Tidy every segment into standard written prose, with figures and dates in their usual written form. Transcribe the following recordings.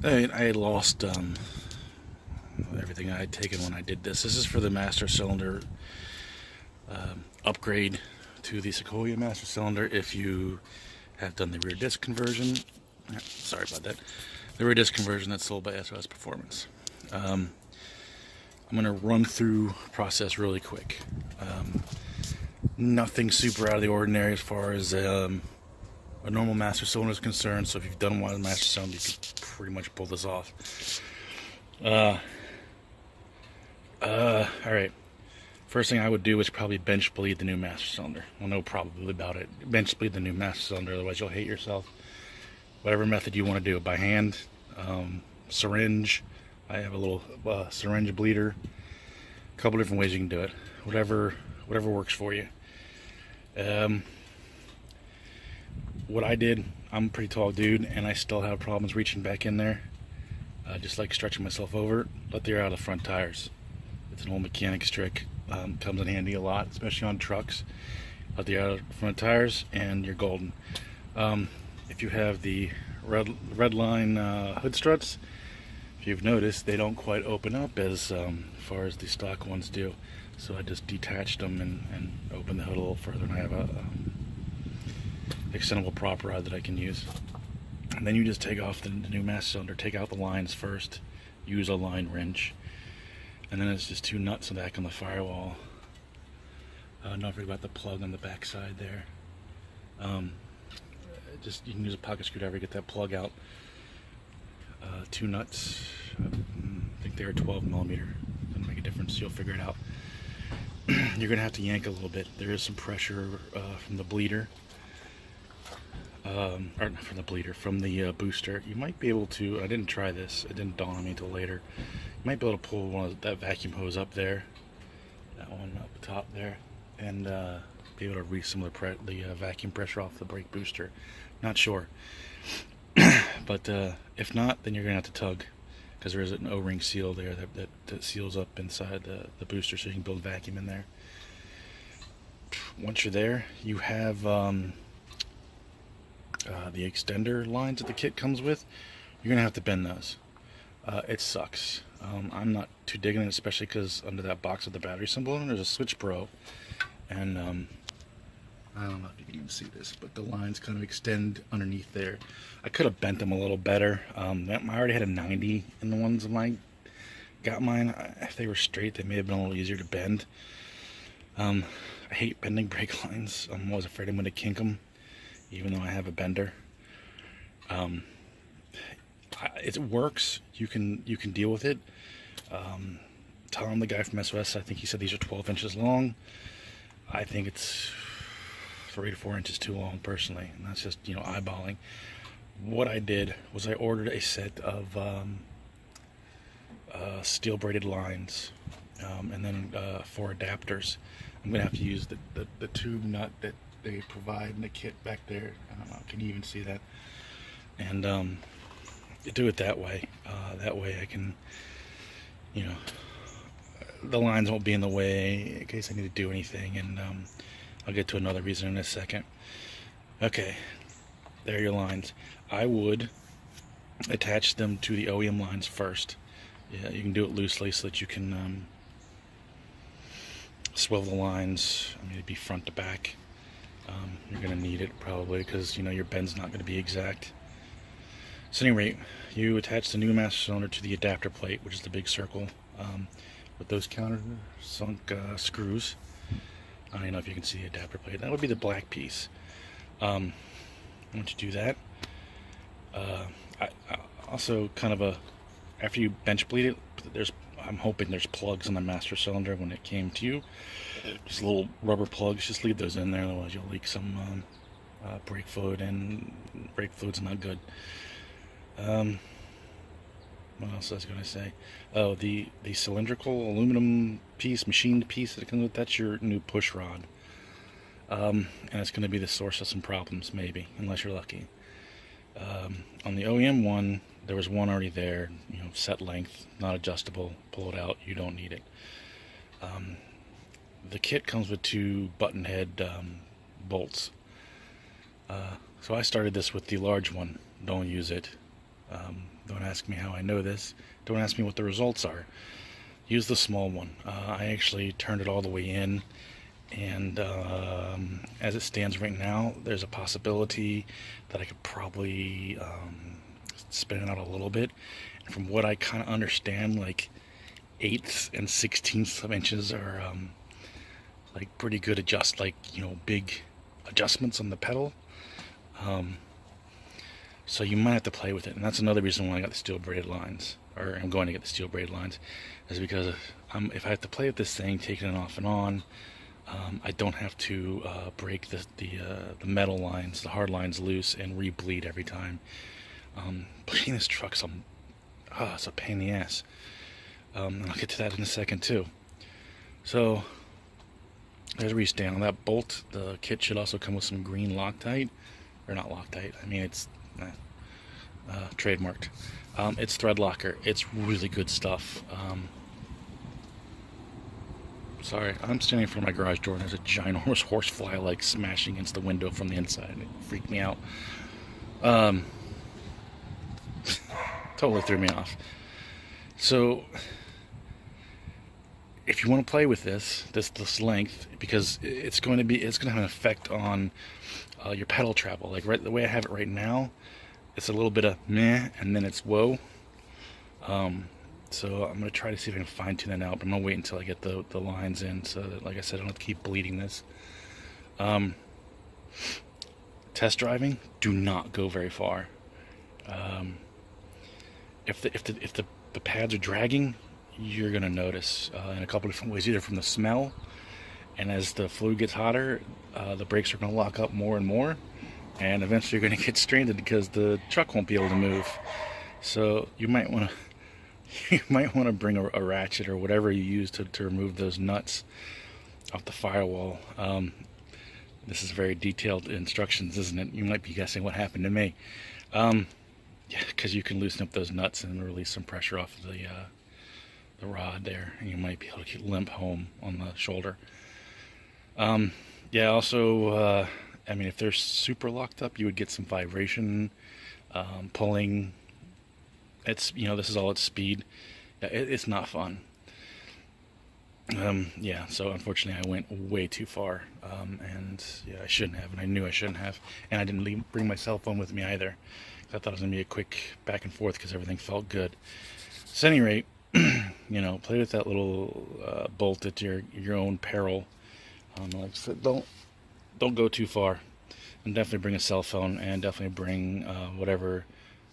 I lost everything I had taken when I did this. This is for the master cylinder upgrade to the Sequoia master cylinder if you have done the rear disc conversion. Sorry about that. The rear disc conversion that's sold by SOS Performance. I'm going to run through process really quick. Nothing super out of the ordinary as far as a normal master cylinder is concerned. So if you've done one master cylinder, you can pretty much pull this off. Alright. First thing I would do is probably bench bleed the new master cylinder. Well, no probably about it. Bench bleed the new master cylinder, otherwise you'll hate yourself. Whatever method you want to do it, by hand, syringe. I have a little syringe bleeder. A couple different ways you can do it. Whatever works for you. What I did, I'm a pretty tall dude, and I still have problems reaching back in there. Just like stretching myself over, let the air out of the front tires. It's an old mechanic's trick. Comes in handy a lot, especially on trucks. Let the air out of the front tires, and you're golden. If you have the red line hood struts, if you've noticed, they don't quite open up as far as the stock ones do. So I just detached them and opened the hood a little further, and I have a extendable prop rod that I can use. And then you just take off the new master cylinder, take out the lines first, use a line wrench, and then it's just two nuts back on the firewall. Don't forget about the plug on the back side there. Just you can use a pocket screwdriver to get that plug out. Two nuts. I think they're 12 millimeter. Doesn't make a difference. You'll figure it out. You're gonna have to yank a little bit. There is some pressure from the bleeder. Or not from the bleeder, from the booster. You might be able to, I didn't try this, it didn't dawn on me until later. You might be able to pull that vacuum hose up there, that one up the top there, and be able to release some of the vacuum pressure off the brake booster. Not sure. But if not, then you're going to have to tug, because there is an O-ring seal there that seals up inside the booster so you can build vacuum in there. Once you're there, you have the extender lines that the kit comes with. You're gonna have to bend those. It sucks. I'm not too digging it, especially because under that box with the battery symbol there's a Switch Pro, and I don't know if you can even see this, but the lines kind of extend underneath there. I could have bent them a little better. I already had a 90 in the ones when I got mine. If they were straight, they may have been a little easier to bend. I hate bending brake lines. I'm always afraid I'm going to kink them, even though I have a bender. It works. You can deal with it. Tom, the guy from SOS, I think he said these are 12 inches long. I think it's 3 to 4 inches too long, personally, and that's just, eyeballing. What I did was I ordered a set of steel braided lines, and then 4 adapters. I'm gonna have to use the tube nut that they provide in the kit back there. I don't know, can you even see that? And do it that way. That way I can, the lines won't be in the way in case I need to do anything. And I'll get to another reason in a second. Okay, there are your lines. I would attach them to the OEM lines first. Yeah, you can do it loosely so that you can swivel the lines. I mean, it'd be front to back. You're going to need it probably because your bend's not going to be exact. So anyway, you attach the new master cylinder to the adapter plate, which is the big circle with those countersunk screws. I don't know if you can see the adapter plate. That would be the black piece. Once you do that, I also kind of after you bench bleed it, I'm hoping there's plugs on the master cylinder when it came to you. Just little rubber plugs. Just leave those in there, otherwise you'll leak some brake fluid, and brake fluid's not good. What else was I going to say? Oh, the cylindrical aluminum piece, machined piece that it comes with, that's your new push rod. And it's going to be the source of some problems, maybe, unless you're lucky. On the OEM one, there was one already there, set length, not adjustable. Pull it out, you don't need it. The kit comes with 2 button head bolts. So I started this with the large one. Don't use it. Don't ask me how I know this. Don't ask me what the results are. Use the small one. I actually turned it all the way in, and as it stands right now, there's a possibility that I could probably spin it out a little bit. And from what I kind of understand, like 1/8 and 1/16 of inches are like pretty good big adjustments on the pedal. So you might have to play with it, and that's another reason why I got the steel braided lines, or I'm going to get the steel braided lines, is because if I have to play with this thing, taking it off and on, I don't have to break the metal lines, the hard lines loose, and re-bleed every time. Bleeding this truck's it's a pain in the ass. And I'll get to that in a second too. So there's where you stand on that bolt. The kit should also come with some green Loctite, or not Loctite. I mean, it's trademarked. It's thread locker. It's really good stuff. Sorry, I'm standing in front of my garage door and there's a ginormous horsefly like smashing against the window from the inside. It freaked me out. Totally threw me off. So if you want to play with this length, because it's going to have an effect on your pedal travel. Like the way I have it right now, it's a little bit of meh, and then it's whoa. So I'm going to try to see if I can fine tune that out, but I'm going to wait until I get the lines in, so that, like I said, I don't have to keep bleeding this. Test driving, do not go very far. If the pads are dragging, you're going to notice in a couple different ways, either from the smell, and as the fluid gets hotter, the brakes are going to lock up more and more, and eventually you're going to get stranded because the truck won't be able to move. So you might want to bring a ratchet or whatever you use to remove those nuts off the firewall. This is very detailed instructions, isn't it? You might be guessing what happened to me. Yeah, because you can loosen up those nuts and release some pressure off of the rod there, and you might be able to limp home on the shoulder. Yeah, also, I mean, if they're super locked up, you would get some vibration, pulling. This is all at speed. Yeah, it's not fun. Yeah, so unfortunately I went way too far, and yeah, I shouldn't have, and I knew I shouldn't have, and I didn't bring my cell phone with me either. I thought it was going to be a quick back and forth because everything felt good. So at any rate, play with that little bolt at your own peril. Like I said, don't go too far, and definitely bring a cell phone, and definitely bring whatever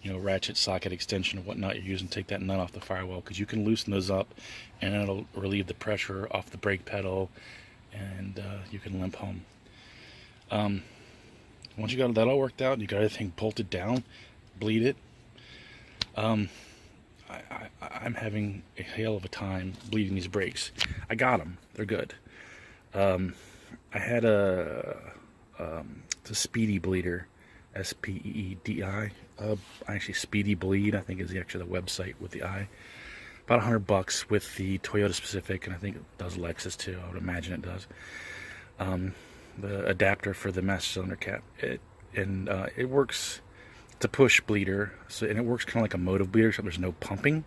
ratchet, socket, extension, or whatnot you're using. Take that nut off the firewall, because you can loosen those up, and it'll relieve the pressure off the brake pedal, and you can limp home. Once you got that all worked out, and you got everything bolted down, bleed it. I'm having a hell of a time bleeding these brakes. I got them; they're good. I had it's a Speedy Bleeder, SPEEDI. Actually, Speedy Bleed, I think, is actually the website with the I. About $100 with the Toyota specific, and I think it does Lexus too. I would imagine it does. The adapter for the master cylinder cap. It works. It's a push bleeder, and it works kind of like a motive bleeder, so there's no pumping.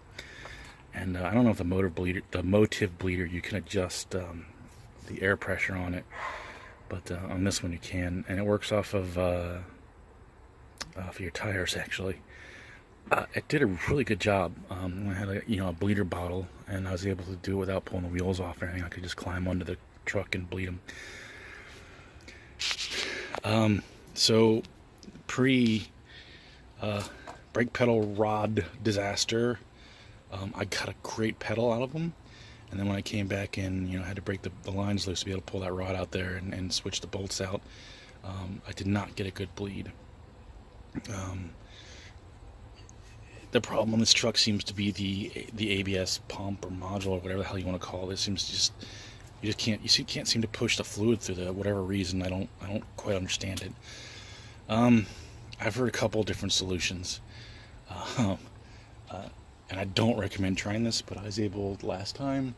And I don't know if the motive bleeder, you can adjust the air pressure on it, but on this one you can, and it works off of your tires actually. It did a really good job. I had a bleeder bottle, and I was able to do it without pulling the wheels off or anything. I could just climb under the truck and bleed them. So pre brake pedal rod disaster, I got a great pedal out of them, and then when I came back in, I had to break the lines loose to be able to pull that rod out there and switch the bolts out. I did not get a good bleed. The problem on this truck seems to be the ABS pump or module or whatever the hell you want to call it. It seems you can't seem to push the fluid through there, whatever reason. I don't quite understand it. I've heard a couple different solutions, and I don't recommend trying this, but I was able last time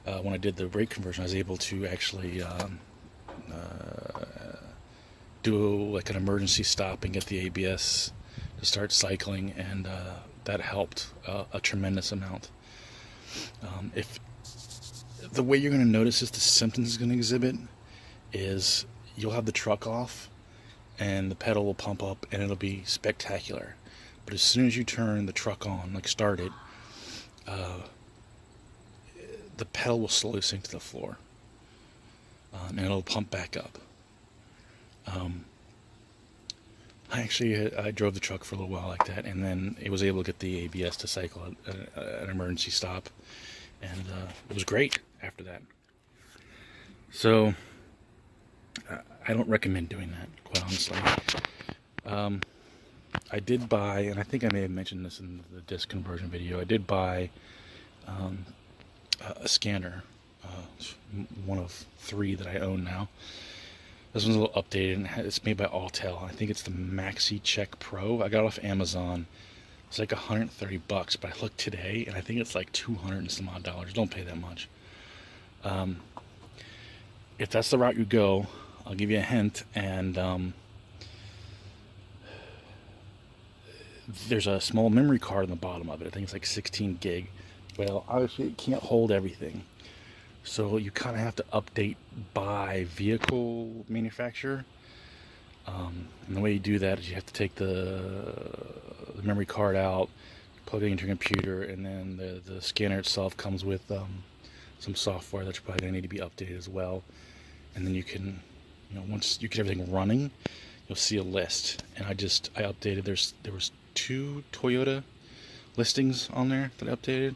when I did the brake conversion, I was able to actually do like an emergency stop and get the ABS to start cycling, and that helped a tremendous amount. If the way you're going to notice the symptoms is going to exhibit is you'll have the truck off and the pedal will pump up and it'll be spectacular. But as soon as you turn the truck on, like start it, the pedal will slowly sink to the floor, and it'll pump back up. I drove the truck for a little while like that, and then it was able to get the ABS to cycle at an emergency stop, and it was great after that. So I don't recommend doing that, quite honestly. I did buy, and I think I may have mentioned this in the disc conversion video, I did buy a scanner, one of 3 that I own now. This one's a little updated, and it's made by Autel. I think it's the Maxi Check Pro. I got it off Amazon. It's like $130, but I looked today, and I think it's like $200 and some odd dollars. Don't pay that much. If that's the route you go, I'll give you a hint, and there's a small memory card on the bottom of it. I think it's like 16 gig. Well, obviously it can't hold everything, so you kind of have to update by vehicle manufacturer. And the way you do that is you have to take the memory card out, plug it into your computer, and then the scanner itself comes with some software that's probably going to need to be updated as well. And then you can, once you get everything running, you'll see a list. And I updated. There was 2 Toyota listings on there that I updated,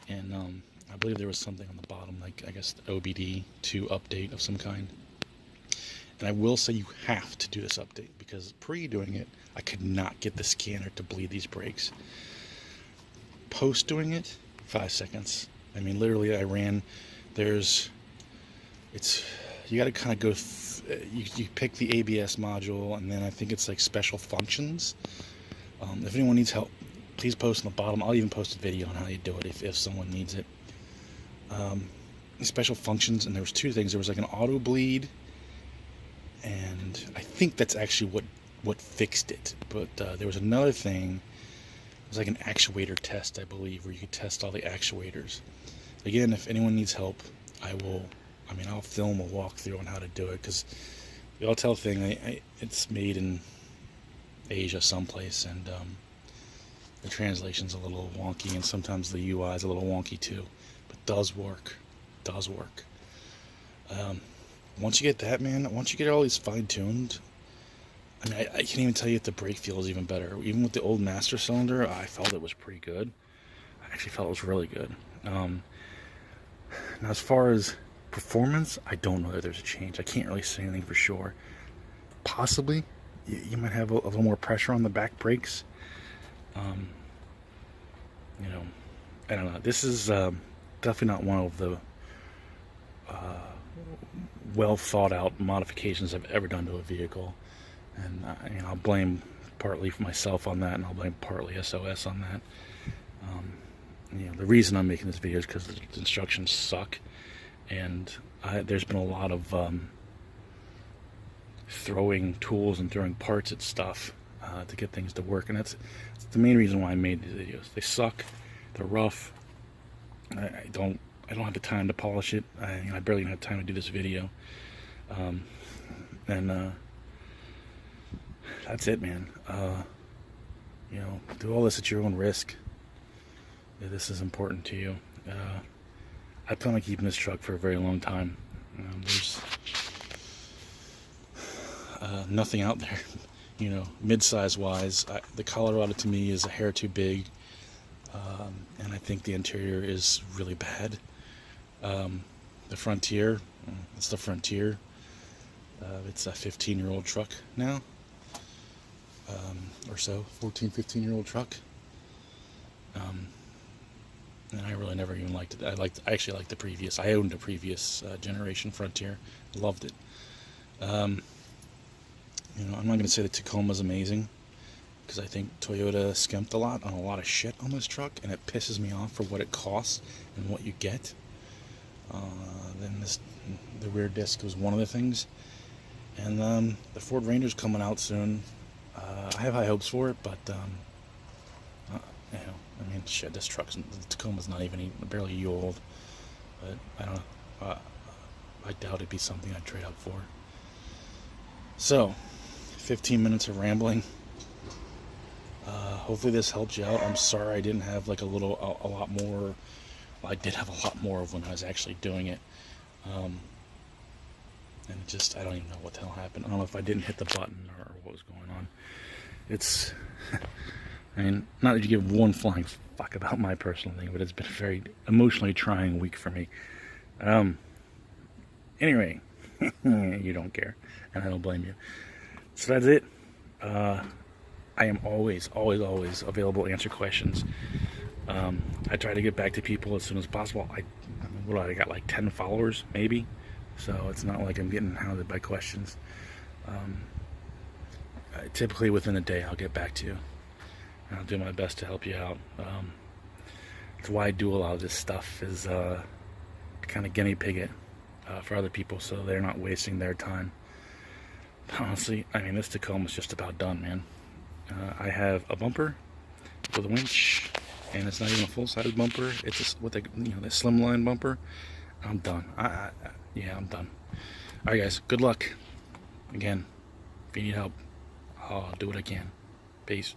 and I believe there was something on the bottom, like I guess the OBD 2 update of some kind. And I will say you have to do this update, because pre-doing it, I could not get the scanner to bleed these brakes. Post doing it, 5 seconds. I mean, literally, you got to kind of go. You pick the ABS module, and then I think it's like special functions. If anyone needs help, please post on the bottom. I'll even post a video on how you do it if someone needs it. Special functions, and there was 2 things. There was like an auto bleed, and I think that's actually what fixed it. But there was another thing. It was like an actuator test, I believe, where you could test all the actuators. Again, if anyone needs help, I'll film a walkthrough on how to do it, because the Autel thing, it's made in Asia someplace, and the translation's a little wonky, and sometimes the UI is a little wonky too, but does work. Once you get that, man, once you get all these fine-tuned, I can't even tell you if the brake feel is even better. Even with the old master cylinder, I felt it was pretty good. I actually felt it was really good. Now, as far as performance, I don't know that there's a change. I can't really say anything for sure. Possibly, you might have a little more pressure on the back brakes. I don't know. This is definitely not one of the well thought out modifications I've ever done to a vehicle, and I'll blame partly for myself on that, and I'll blame partly SOS on that. The reason I'm making this video is because the instructions suck, and there's been a lot of throwing tools and throwing parts at stuff to get things to work, and that's the main reason why I made these videos. They suck, they're rough. I don't have the time to polish it. I barely even have time to do this video, and that's it, man. Do all this at your own risk. If this is important to you. I plan on keeping this truck for a very long time. There's nothing out there, mid-size wise. The Colorado to me is a hair too big, and I think the interior is really bad. The Frontier, it's the Frontier. It's a 15-year-old truck now, or so, 14, 15-year-old truck. And I really never even liked it. I actually liked the previous. I owned a previous generation Frontier. Loved it. I'm not going to say that Tacoma's amazing, because I think Toyota skimped a lot on a lot of shit on this truck, and it pisses me off for what it costs and what you get. Then the rear disc was one of the things, and the Ford Ranger's coming out soon. I have high hopes for it, but you know, I mean, shit, this truck's, the Tacoma's not even barely a year old. But I don't know. I doubt it'd be something I'd trade up for. So, 15 minutes of rambling. Hopefully this helps you out. I'm sorry I didn't have like a lot more. Well, I did have a lot more of when I was actually doing it. And it just, I don't even know what the hell happened. I don't know if I didn't hit the button or what was going on. It's, I mean, not that you give one flying fuck about my personal thing, but it's been a very emotionally trying week for me. Anyway, you don't care, and I don't blame you. So that's it. I am always available to answer questions. I try to get back to people as soon as possible. I got like 10 followers, maybe. So it's not like I'm getting hounded by questions. Typically within a day, I'll get back to you. And I'll do my best to help you out. That's why I do a lot of this stuff, is to kind of guinea pig it for other people so they're not wasting their time. But honestly, I mean, this Tacoma's just about done, man. I have a bumper with a winch, and it's not even a full-size bumper. It's just with the slimline bumper. I'm done. Yeah, I'm done. All right, guys. Good luck. Again, if you need help, I'll do what I can. Peace.